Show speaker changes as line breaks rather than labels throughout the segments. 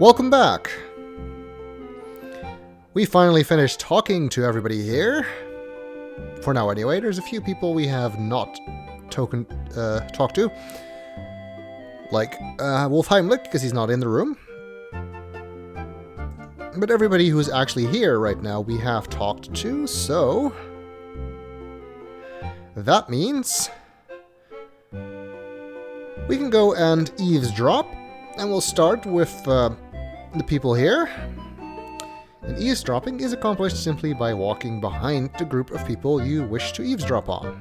Welcome back! We finally finished talking to everybody here. For now anyway, there's a few people we have not talked to. Like Wolf Heimlich, because he's not in the room. But everybody who's actually here right now we have talked to, so... that means... we can go and eavesdrop, and we'll start with the people here. And eavesdropping is accomplished simply by walking behind the group of people you wish to eavesdrop on.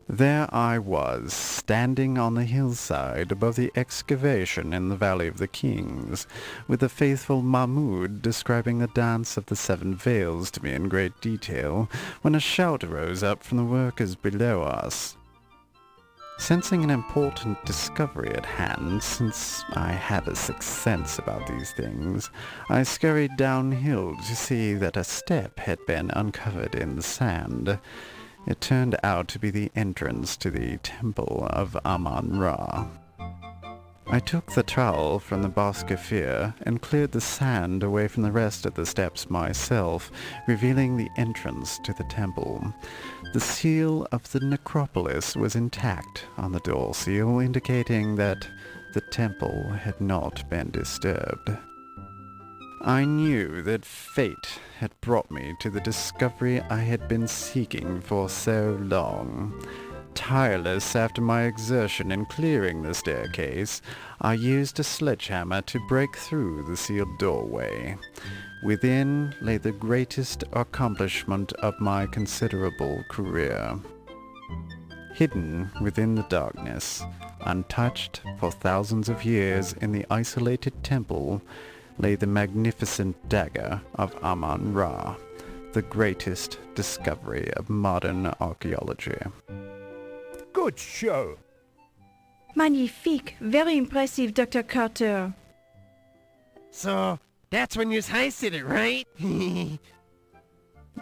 There I was, standing on the hillside above the excavation in the Valley of the Kings, with the faithful Mahmoud describing the dance of the Seven Veils to me in great detail, when a shout arose up from the workers below us. Sensing an important discovery at hand, since I have a sixth sense about these things, I scurried downhill to see that a step had been uncovered in the sand. It turned out to be the entrance to the Temple of Amon Ra. I took the trowel from the Boskafir and cleared the sand away from the rest of the steps myself, revealing the entrance to the temple. The seal of the necropolis was intact on the door seal, indicating that the temple had not been disturbed. I knew that fate had brought me to the discovery I had been seeking for so long. Tireless after my exertion in clearing the staircase, I used a sledgehammer to break through the sealed doorway. Within lay the greatest accomplishment of my considerable career. Hidden within the darkness, untouched for thousands of years in the isolated temple, lay the magnificent Dagger of Amon Ra, the greatest discovery of modern archaeology.
Good show.
Magnifique. Very impressive, Dr. Carter.
So, that's when you heisted it, right?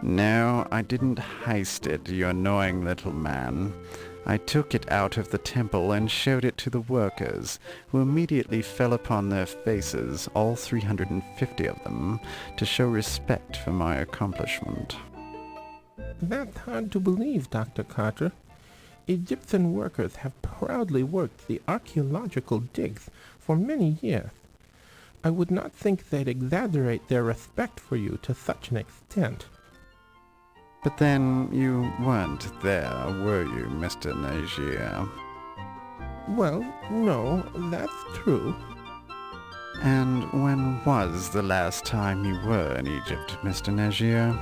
No, I didn't heist it, you annoying little man. I took it out of the temple and showed it to the workers, who immediately fell upon their faces, all 350 of them, to show respect for my accomplishment.
That's hard to believe, Dr. Carter. Egyptian workers have proudly worked the archaeological digs for many years. I would not think they'd exaggerate their respect for you to such an extent.
But then you weren't there, were you, Mr. Nagier?
Well, no, that's true.
And when was the last time you were in Egypt, Mr. Nagier?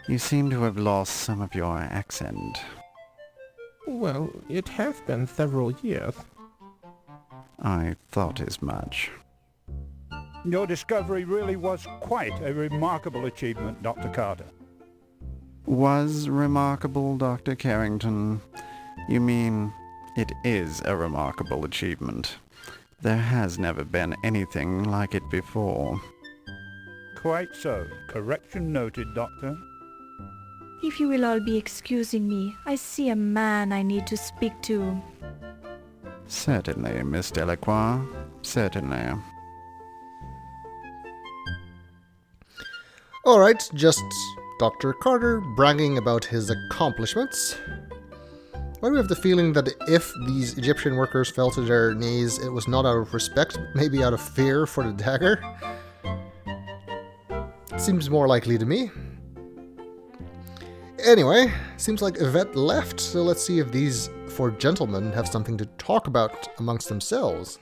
You seem to have lost some of your accent.
Well, it has been several years.
I thought as much.
Your discovery really was quite a remarkable achievement, Dr. Carter.
Was remarkable, Dr. Carrington? You mean, it is a remarkable achievement. There has never been anything like it before.
Quite so. Correction noted, Doctor.
If you will all be excusing me, I see a man I need to speak to.
Certainly, Miss Delacroix. Certainly.
Alright, just Dr. Carter bragging about his accomplishments. Why do we have the feeling that if these Egyptian workers fell to their knees, it was not out of respect, maybe out of fear for the dagger? Seems more likely to me. Anyway, seems like Yvette left, so let's see if these four gentlemen have something to talk about amongst themselves.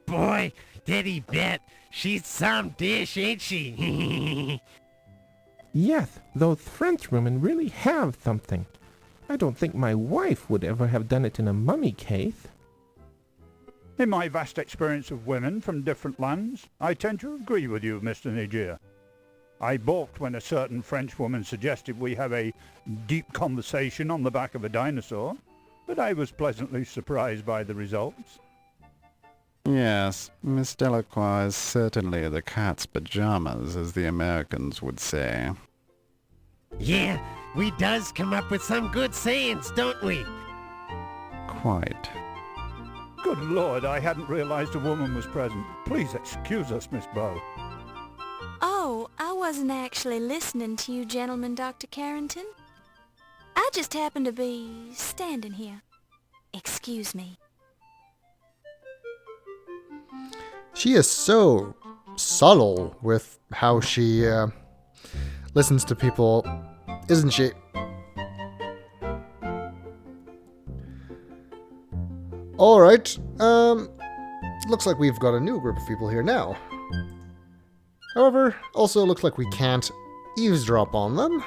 Boy, did he bet. She's some dish, ain't she?
Yes, those Frenchwomen really have something. I don't think my wife would ever have done it in a mummy case.
In my vast experience of women from different lands, I tend to agree with you, Mr. Nagier. I balked when a certain Frenchwoman suggested we have a deep conversation on the back of a dinosaur, but I was pleasantly surprised by the results.
Yes, Miss Delacroix is certainly the cat's pajamas, as the Americans would say.
Yeah, we does come up with some good sayings, don't we?
Quite.
Good Lord, I hadn't realized a woman was present. Please excuse us, Miss Bow.
Oh, I wasn't actually listening to you gentlemen, Dr. Carrington. I just happened to be standing here. Excuse me.
She is so subtle with how she listens to people, isn't she? Alright, looks like we've got a new group of people here now. However, also looks like we can't eavesdrop on them.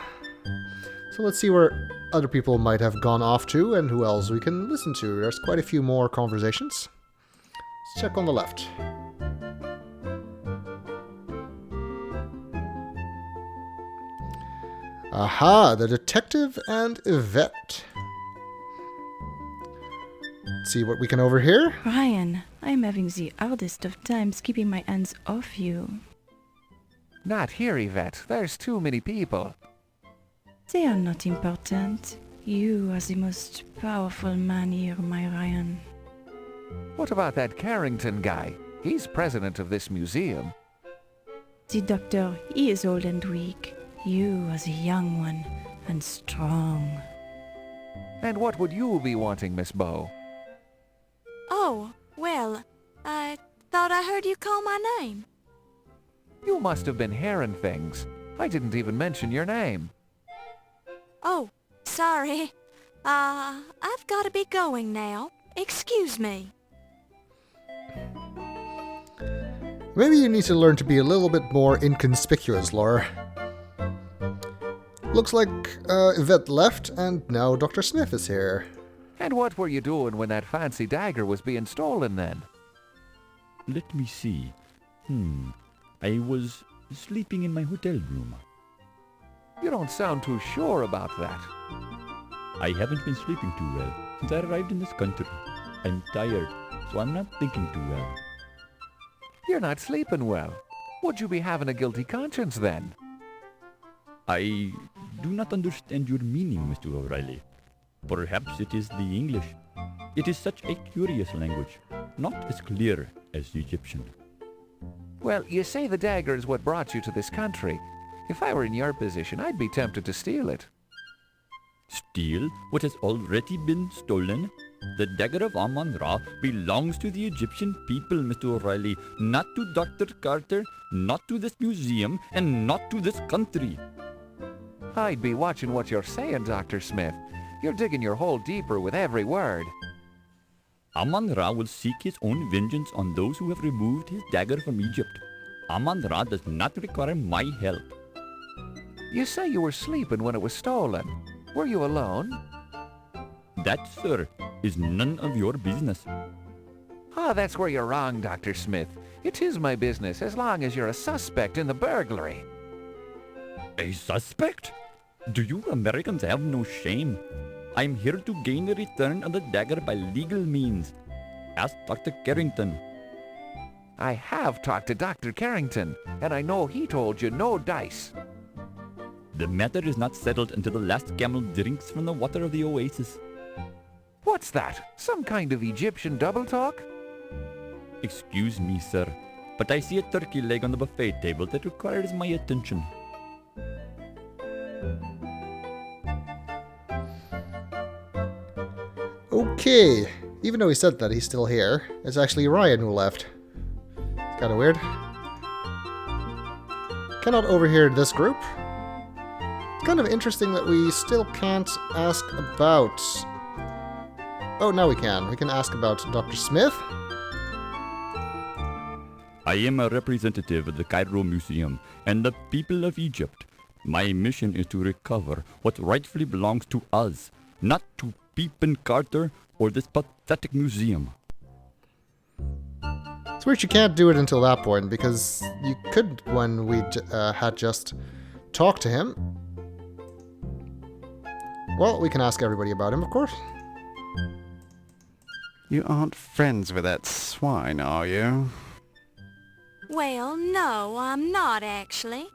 So let's see where other people might have gone off to and who else we can listen to. There's quite a few more conversations. Let's check on the left. Aha, the detective and Yvette. Let's see what we can overhear.
Ryan, I'm having the hardest of times keeping my hands off you.
Not here, Yvette. There's too many people.
They are not important. You are the most powerful man here, my Ryan.
What about that Carrington guy? He's president of this museum.
The doctor, he is old and weak. You are the young one and strong.
And what would you be wanting, Miss Bow?
Oh, well, I thought I heard you call my name.
You must have been hearing things. I didn't even mention your name.
Oh, sorry. I've got to be going now. Excuse me.
Maybe you need to learn to be a little bit more inconspicuous, Laura. Looks like Yvette left, and now Dr. Smith is here.
And what were you doing when that fancy dagger was being stolen then?
Let me see. I was sleeping in my hotel room.
You don't sound too sure about that.
I haven't been sleeping too well since I arrived in this country. I'm tired, so I'm not thinking too well.
You're not sleeping well. Would you be having a guilty conscience then?
I do not understand your meaning, Mr. O'Reilly. Perhaps it is the English. It is such a curious language, not as clear as the Egyptian.
Well, you say the dagger is what brought you to this country. If I were in your position, I'd be tempted to steal it.
Steal what has already been stolen? The Dagger of Amon Ra belongs to the Egyptian people, Mr. O'Reilly, not to Dr. Carter, not to this museum, and not to this country.
I'd be watching what you're saying, Dr. Smith. You're digging your hole deeper with every word.
Amon Ra will seek his own vengeance on those who have removed his dagger from Egypt. Amon Ra does not require my help.
You say you were sleeping when it was stolen. Were you alone?
That, sir, is none of your business.
Ah, that's where you're wrong, Dr. Smith. It is my business as long as you're a suspect in the burglary.
A suspect? Do you Americans have no shame? I'm here to gain a return of the dagger by legal means. Ask Dr. Carrington.
I have talked to Dr. Carrington, and I know he told you no dice.
The matter is not settled until the last camel drinks from the water of the oasis.
What's that? Some kind of Egyptian double talk?
Excuse me, sir, but I see a turkey leg on the buffet table that requires my attention.
Okay, even though he said that he's still here, it's actually Ryan who left. It's kinda weird. Cannot overhear this group. It's kind of interesting that we still can't ask about... Oh, now we can. We can ask about Dr. Smith.
I am a representative of the Cairo Museum and the people of Egypt. My mission is to recover what rightfully belongs to us, not to Peepin Carter or this pathetic museum.
It's weird you can't do it until that point, because you could when we had just talked to him. Well, we can ask everybody about him, of course.
You aren't friends with that swine, are you?
Well, no, I'm not actually.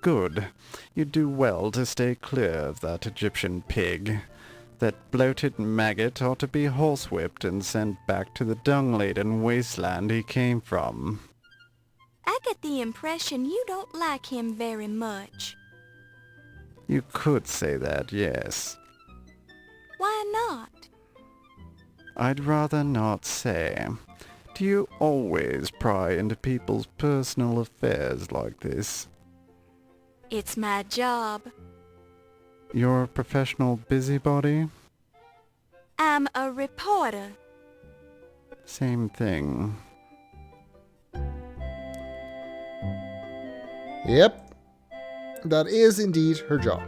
Good. You do well to stay clear of that Egyptian pig. That bloated maggot ought to be horsewhipped and sent back to the dung-laden wasteland he came from.
I get the impression you don't like him very much.
You could say that, yes.
Why not?
I'd rather not say. Do you always pry into people's personal affairs like this?
It's my job.
You're a professional busybody?
I'm a reporter.
Same thing.
Yep, that is indeed her job.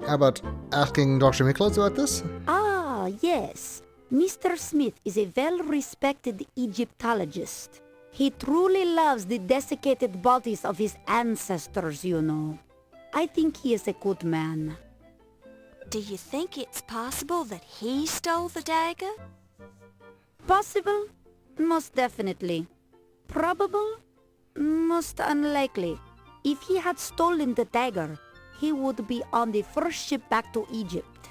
How about asking Dr. Miklos about this?
Ah, yes. Mr. Smith is a well-respected Egyptologist. He truly loves the desiccated bodies of his ancestors, you know. I think he is a good man.
Do you think it's possible that he stole the dagger?
Possible? Most definitely. Probable? Most unlikely. If he had stolen the dagger, he would be on the first ship back to Egypt.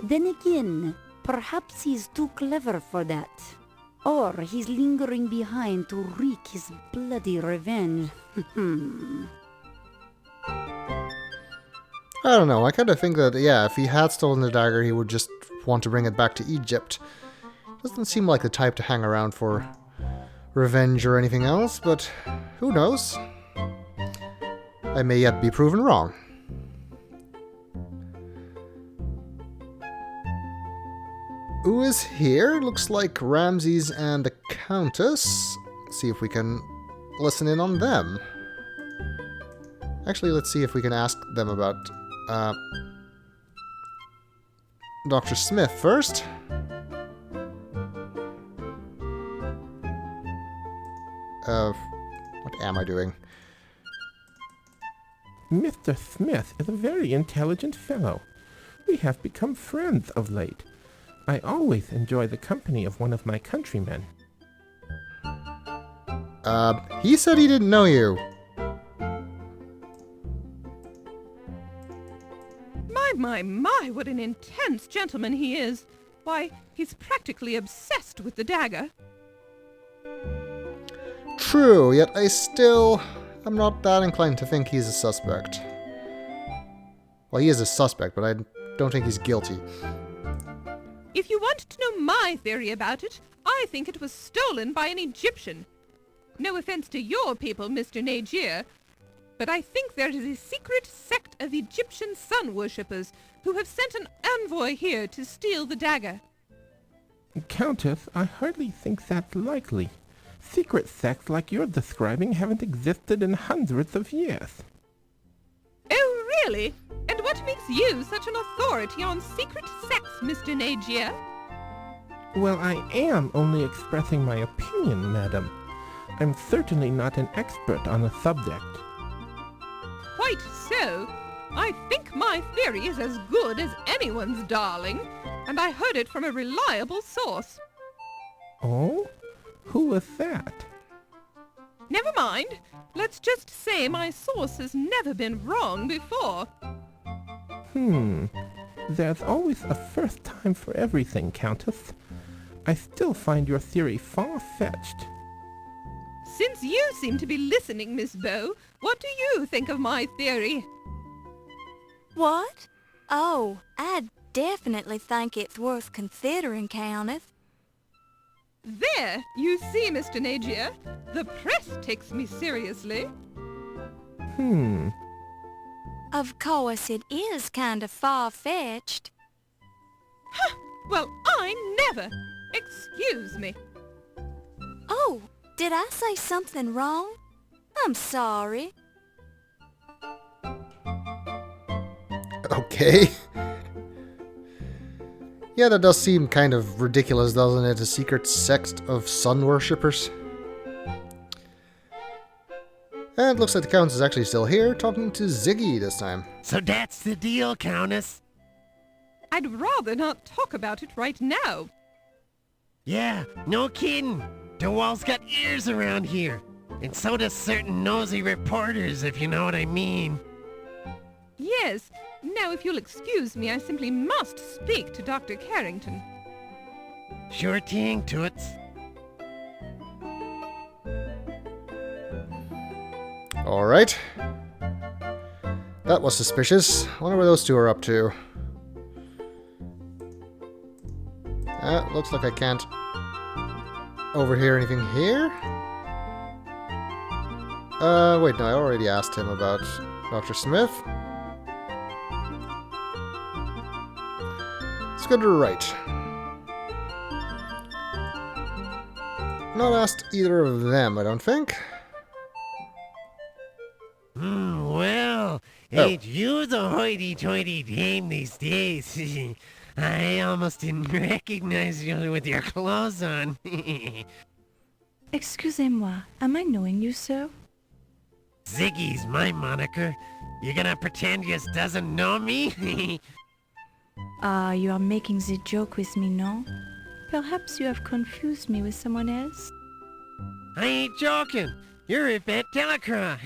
Then again, perhaps he's too clever for that. Or he's lingering behind to wreak his bloody revenge.
I don't know, I kind of think that, yeah, if he had stolen the dagger, he would just want to bring it back to Egypt. Doesn't seem like the type to hang around for revenge or anything else, but who knows? I may yet be proven wrong. Who is here? Looks like Ramses and the Countess. Let's see if we can listen in on them. Actually, let's see if we can ask them about Dr. Smith first. What am I doing?
Mr. Smith is a very intelligent fellow. We have become friends of late. I always enjoy the company of one of my countrymen.
He said he didn't know you.
My, what an intense gentleman he is. Why, he's practically obsessed with the dagger.
True, yet I still am not that inclined to think he's a suspect. Well, he is a suspect, but I don't think he's guilty.
If you want to know my theory about it, I think it was stolen by an Egyptian. No offense to your people, Mr. Nagier, but I think there is a secret sect of Egyptian sun worshippers who have sent an envoy here to steal the dagger.
Countess, I hardly think that's likely. Secret sects like you're describing haven't existed in hundreds of years.
Oh, really? And what makes you such an authority on secret sects, Mr. Nagier?
Well, I am only expressing my opinion, madam. I'm certainly not an expert on the subject.
Quite so. I think my theory is as good as anyone's, darling, and I heard it from a reliable source.
Oh? Who was that?
Never mind. Let's just say my source has never been wrong before.
There's always a first time for everything, Countess. I still find your theory far-fetched.
Since you seem to be listening, Miss Bow, what do you think of my theory?
What? Oh, I definitely think it's worth considering, Countess.
There, you see, Mr. Nagier, the press takes me seriously.
Of course, it is kind of far-fetched.
Well, I never! Excuse me.
Oh, did I say something wrong? I'm sorry.
Okay. Yeah, that does seem kind of ridiculous, doesn't it? A secret sect of sun worshippers. And it looks like the Countess is actually still here, talking to Ziggy this time.
So that's the deal, Countess.
I'd rather not talk about it right now.
Yeah, no kidding. The wall's got ears around here. And so does certain nosy reporters, if you know what I mean.
Yes, Now, if you'll excuse me, I simply must speak to Dr. Carrington.
Sure thing, Toots.
Alright. That was suspicious. I wonder what those two are up to. Looks like I can't overhear anything here. Wait, no, I already asked him about Dr. Smith. Let's go to the right. Not asked either of them, I don't think.
Well, ain't you the hoity-toity dame these days? I almost didn't recognize you with your clothes on.
Excusez-moi, am I knowing you, sir?
Ziggy's my moniker. You gonna pretend you doesn't know me?
You are making the joke with me, no? Perhaps you have confused me with someone else?
I ain't joking. You're Yvette Delacroix.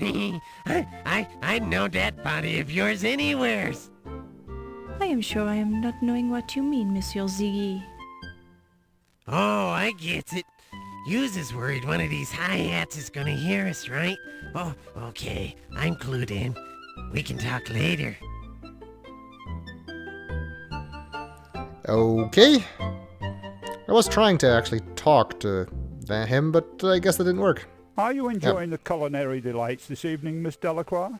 I'd know that body of yours anywheres.
I am sure I am not knowing what you mean, Monsieur Ziggy.
Oh, I get it. Yous is worried one of these hi-hats is gonna hear us, right? Oh, okay. I'm clued in. We can talk later.
Okay. I was trying to actually talk to him, but I guess that didn't work.
Are you enjoying the culinary delights this evening, Miss Delacroix?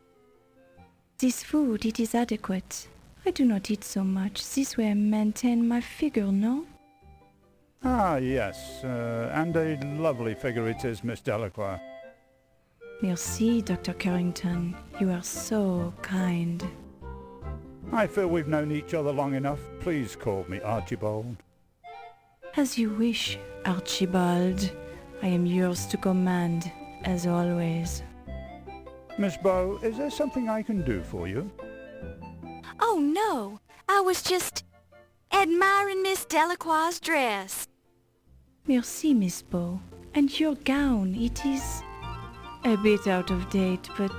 This food, it is adequate. I do not eat so much. This way I maintain my figure, no?
Ah, yes. And a lovely figure it is, Miss Delacroix.
Merci, Dr. Carrington. You are so kind.
I feel we've known each other long enough. Please call me Archibald.
As you wish, Archibald. I am yours to command, as always.
Miss Bow, is there something I can do for you?
Oh, no. I was just admiring Miss Delacroix's dress.
Merci, Miss Bow. And your gown, it is a bit out of date, but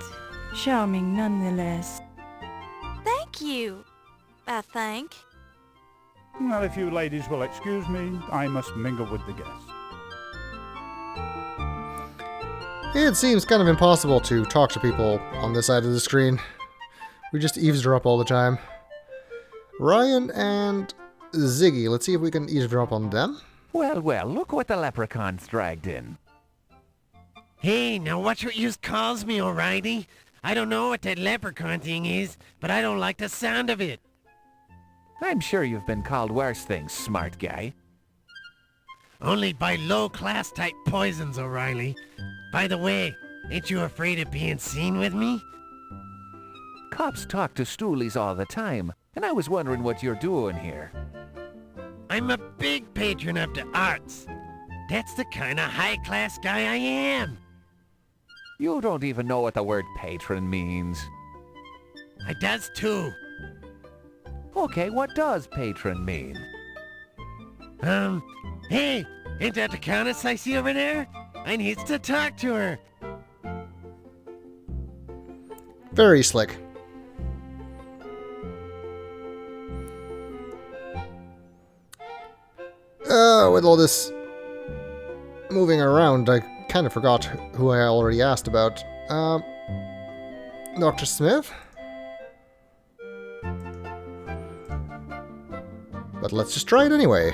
charming nonetheless.
Thank you, I think.
Well, if you ladies will excuse me, I must mingle with the guests.
It seems kind of impossible to talk to people on this side of the screen. We just eavesdrop all the time. Ryan and Ziggy, let's see if we can eavesdrop on them.
Well, well, look what the leprechaun's dragged in.
Hey, now watch what yous calls me, O'Reilly. I don't know what that leprechaun thing is, but I don't like the sound of it.
I'm sure you've been called worse things, smart guy.
Only by low-class type poisons, O'Reilly. By the way, ain't you afraid of being seen with me?
Cops talk to stoolies all the time, and I was wondering what you're doing here.
I'm a big patron of the arts. That's the kind of high-class guy I am.
You don't even know what the word patron means.
I does too.
Okay, what does patron mean?
Hey, ain't that the countess I see over there? I needs to talk to her.
Very slick. With all this moving around, I kind of forgot who I already asked about. Dr. Smith? But let's just try it anyway.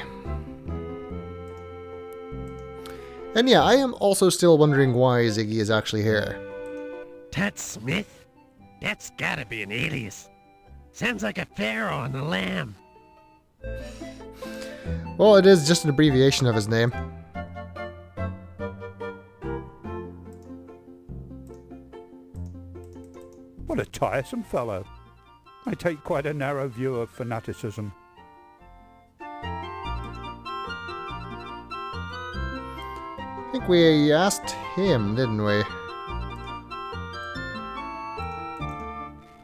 And yeah, I am also still wondering why Ziggy is actually here.
Tut Smith? That's gotta be an alias. Sounds like a pharaoh on the lamb.
Well, it is just an abbreviation of his name.
What a tiresome fellow. I take quite a narrow view of fanaticism.
I think we asked him, didn't we?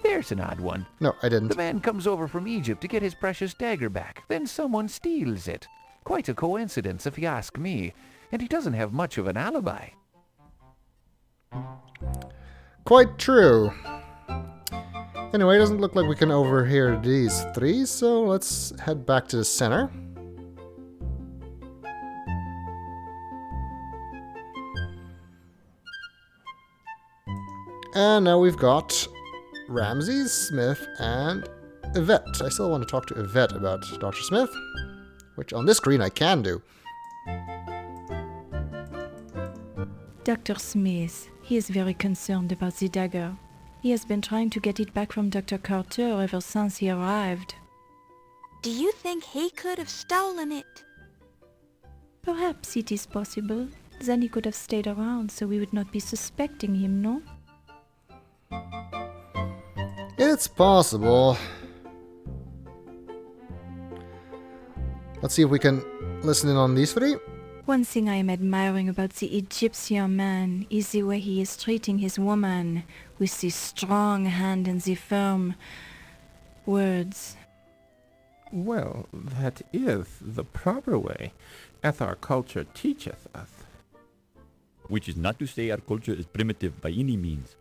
There's an odd one.
No, I didn't.
The man comes over from Egypt to get his precious dagger back. Then someone steals it. Quite a coincidence, if you ask me. And he doesn't have much of an alibi.
Quite true. Anyway, it doesn't look like we can overhear these three, so let's head back to the center. And now we've got Ramses, Smith, and Yvette. I still want to talk to Yvette about Dr. Smith, which on this screen I can do.
Dr. Smith, he is very concerned about the dagger. He has been trying to get it back from Dr. Carter ever since he arrived.
Do you think he could have stolen it?
Perhaps it is possible. Then he could have stayed around so we would not be suspecting him, no?
It's possible. Let's see if we can listen in on these three.
One thing I am admiring about the Egyptian man is the way he is treating his woman, with the strong hand and the firm words.
Well, that is the proper way, as our culture teacheth us.
Which is not to say our culture is primitive by any means.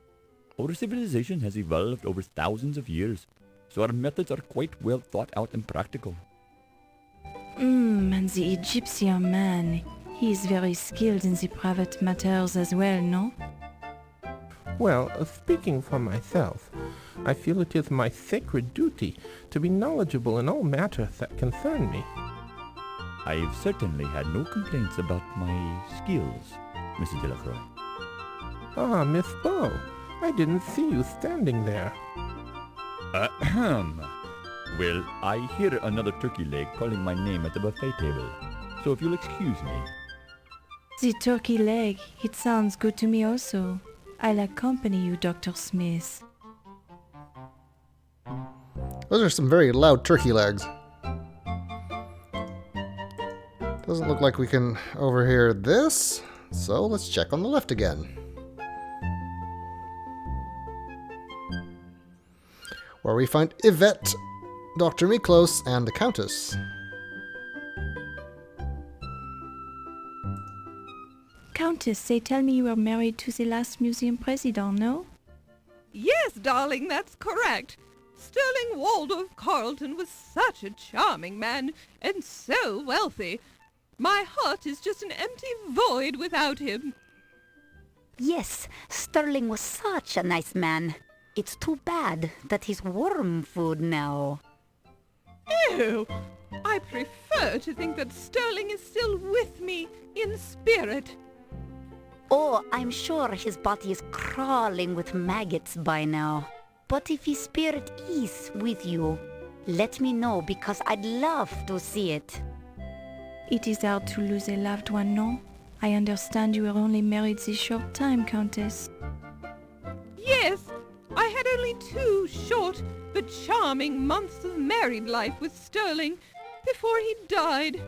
Our civilization has evolved over thousands of years, so our methods are quite well thought out and practical.
And the Egyptian man, he is very skilled in the private matters as well, no?
Well, speaking for myself, I feel it is my sacred duty to be knowledgeable in all matters that concern me.
I've certainly had no complaints about my skills, Mrs. Delacroix.
Ah, Miss Bow, I didn't see you standing there.
Ahem. Well, I hear another turkey leg calling my name at the buffet table, so if you'll excuse me.
The turkey leg, it sounds good to me also. I'll accompany you, Dr. Smith.
Those are some very loud turkey legs. Doesn't look like we can overhear this, so let's check on the left again. Where we find Yvette, Dr. Miklos, and the Countess.
Countess, they tell me you were married to the last museum president, no?
Yes, darling, that's correct. Sterling Waldorf Carleton was such a charming man, and so wealthy. My heart is just an empty void without him.
Yes, Sterling was such a nice man. It's too bad that he's worm food now.
Ew! I prefer to think that Sterling is still with me in spirit.
Oh, I'm sure his body is crawling with maggots by now. But if his spirit is with you, let me know because I'd love to see it.
It is hard to lose a loved one, no? I understand you were only married this short time, Countess.
Yes, I had only 2 short but charming months of married life with Sterling before he died.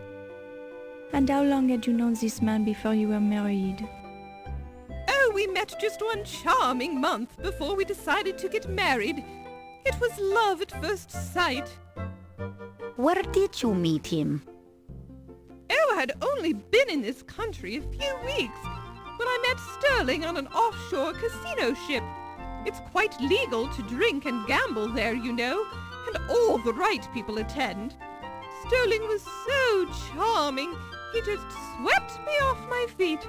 And how long had you known this man before you were married?
Oh, we met just 1 charming month before we decided to get married. It was love at first sight.
Where did you meet him?
Oh, I had only been in this country a few weeks when I met Sterling on an offshore casino ship. It's quite legal to drink and gamble there, you know, and all the right people attend. Sterling was so charming, he just swept me off my feet.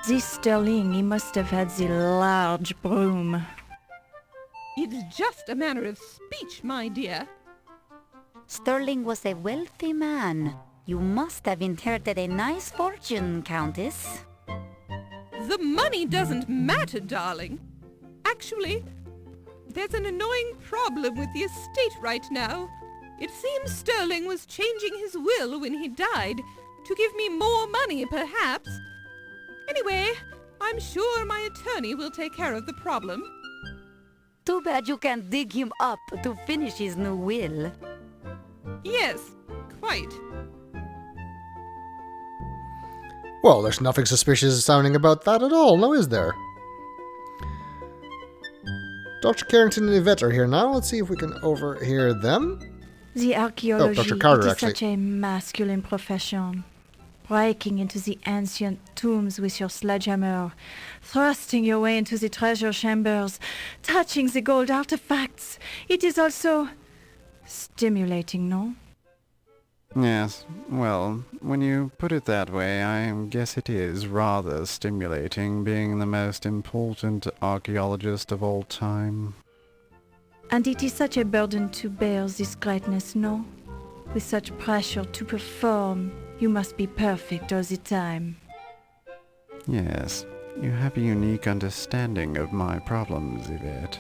This Sterling, he must have had the large broom.
It's just a manner of speech, my dear.
Sterling was a wealthy man. You must have inherited a nice fortune, Countess.
The money doesn't matter, darling. Actually, there's an annoying problem with the estate right now. It seems Sterling was changing his will when he died to give me more money, perhaps. Anyway, I'm sure my attorney will take care of the problem.
Too bad you can't dig him up to finish his new will.
Yes, quite.
Well, there's nothing suspicious sounding about that at all, now is there? Dr. Carrington and Yvette are here now. Let's see if we can overhear them.
The archaeology,
Dr. Carter,
it is
actually.
such a masculine profession. breaking into the ancient tombs with your sledgehammer, thrusting your way into the treasure chambers, touching the gold artifacts. It is also stimulating, no?
Yes, well, when you put it that way, I guess it is rather stimulating being the most important archaeologist of all time.
And it is such a burden to bear this greatness, no? With such pressure to perform, you must be perfect all the time.
Yes, you have a unique understanding of my problems, Yvette.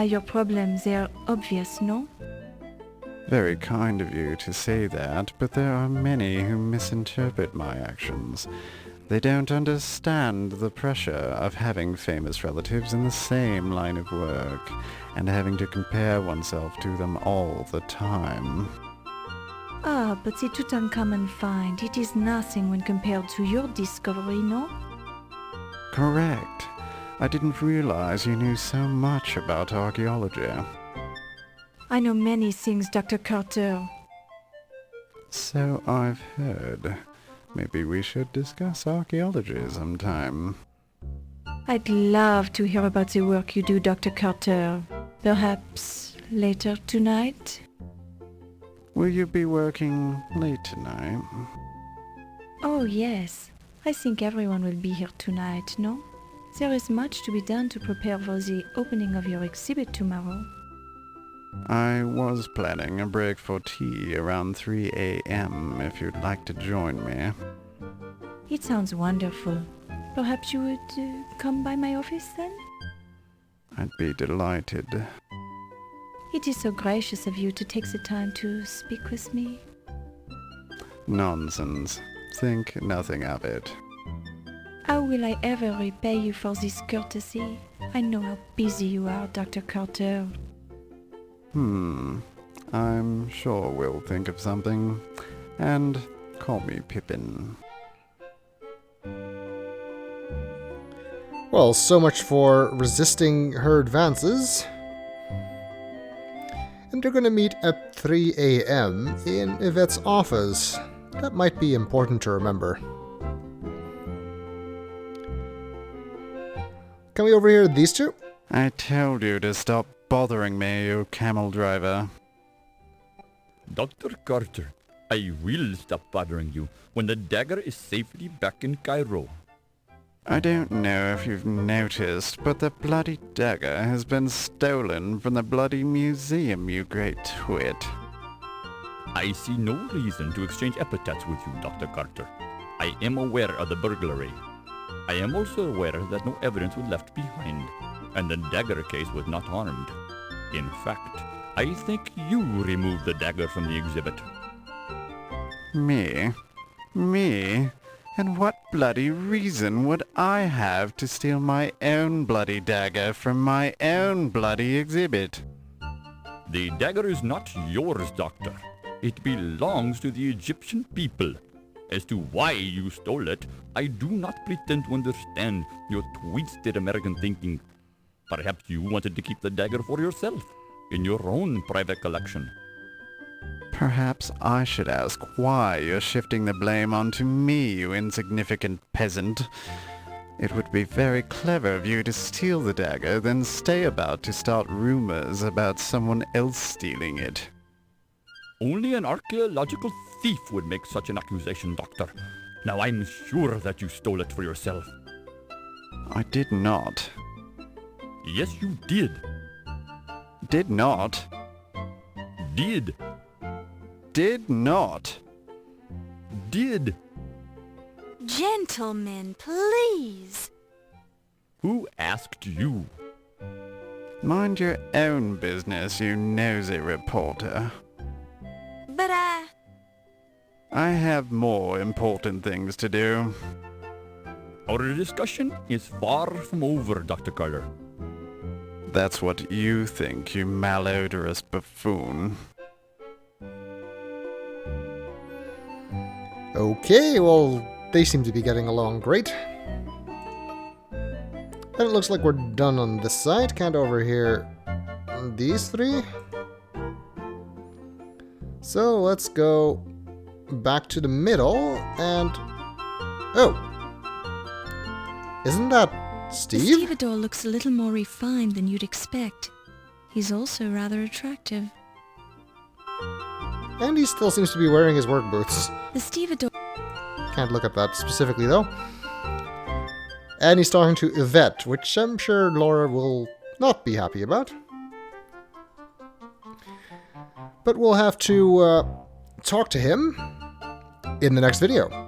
Your problems, they are obvious, no?
Very kind of you to say that, but there are many who misinterpret my actions. They don't understand the pressure of having famous relatives in the same line of work, and having to compare oneself to them all the time.
But the Tutankhamun find, it is nothing when compared to your discovery, no?
Correct. I didn't realize you knew so much about archaeology.
I know many things, Dr. Carter.
So I've heard. Maybe we should discuss archaeology sometime.
I'd love to hear about the work you do, Dr. Carter. Perhaps later tonight?
Will you be working late tonight?
Oh, yes. I think everyone will be here tonight, no? There is much to be done to prepare for the opening of your exhibit tomorrow.
I was planning a break for tea around 3 a.m. if you'd like to join me.
It sounds wonderful. Perhaps you would come by my office then?
I'd be delighted.
It is so gracious of you to take the time to speak with me.
Nonsense. Think nothing of it.
How will I ever repay you for this courtesy? I know how busy you are, Dr. Carter.
I'm sure we'll think of something. And call me Pippin.
Well, so much for resisting her advances. And they're going to meet at 3 a.m. in Yvette's office. That might be important to remember. Can we overhear these two?
I told you to stop bothering me, you camel driver.
Dr. Carter, I will stop bothering you when the dagger is safely back in Cairo.
I don't know if you've noticed, but the bloody dagger has been stolen from the bloody museum, you great twit.
I see no reason to exchange epithets with you, Dr. Carter. I am aware of the burglary. I am also aware that no evidence was left behind, and the dagger case was not harmed. In fact, I think you removed the dagger from the exhibit.
Me? Me? And what bloody reason would I have to steal my own bloody dagger from my own bloody exhibit?
The dagger is not yours, Doctor. It belongs to the Egyptian people. As to why you stole it, I do not pretend to understand your twisted American thinking. Perhaps you wanted to keep the dagger for yourself, in your own private collection.
Perhaps I should ask why you're shifting the blame onto me, you insignificant peasant. It would be very clever of you to steal the dagger, then stay about to start rumors about someone else stealing it.
Only an archaeological thief would make such an accusation, Doctor. Now I'm sure that you stole it for yourself.
I did not.
Yes, you did.
Did not.
Did.
Did not.
Did.
Gentlemen, please.
Who asked you?
Mind your own business, you nosy reporter.
But
I have more important things to do.
Our discussion is far from over, Dr. Carter.
That's what you think, you malodorous buffoon.
Okay, well, they seem to be getting along great. And it looks like we're done on this side. Can't overhear these three. So let's go back to the middle, and... Oh! Isn't that
The
Steve?
stevedore looks a little more refined than you'd expect. He's also rather attractive.
And he still seems to be wearing his work boots.
The stevedore...
Can't look at that specifically, though. And he's talking to Yvette, which I'm sure Laura will not be happy about. But we'll have to talk to him in the next video.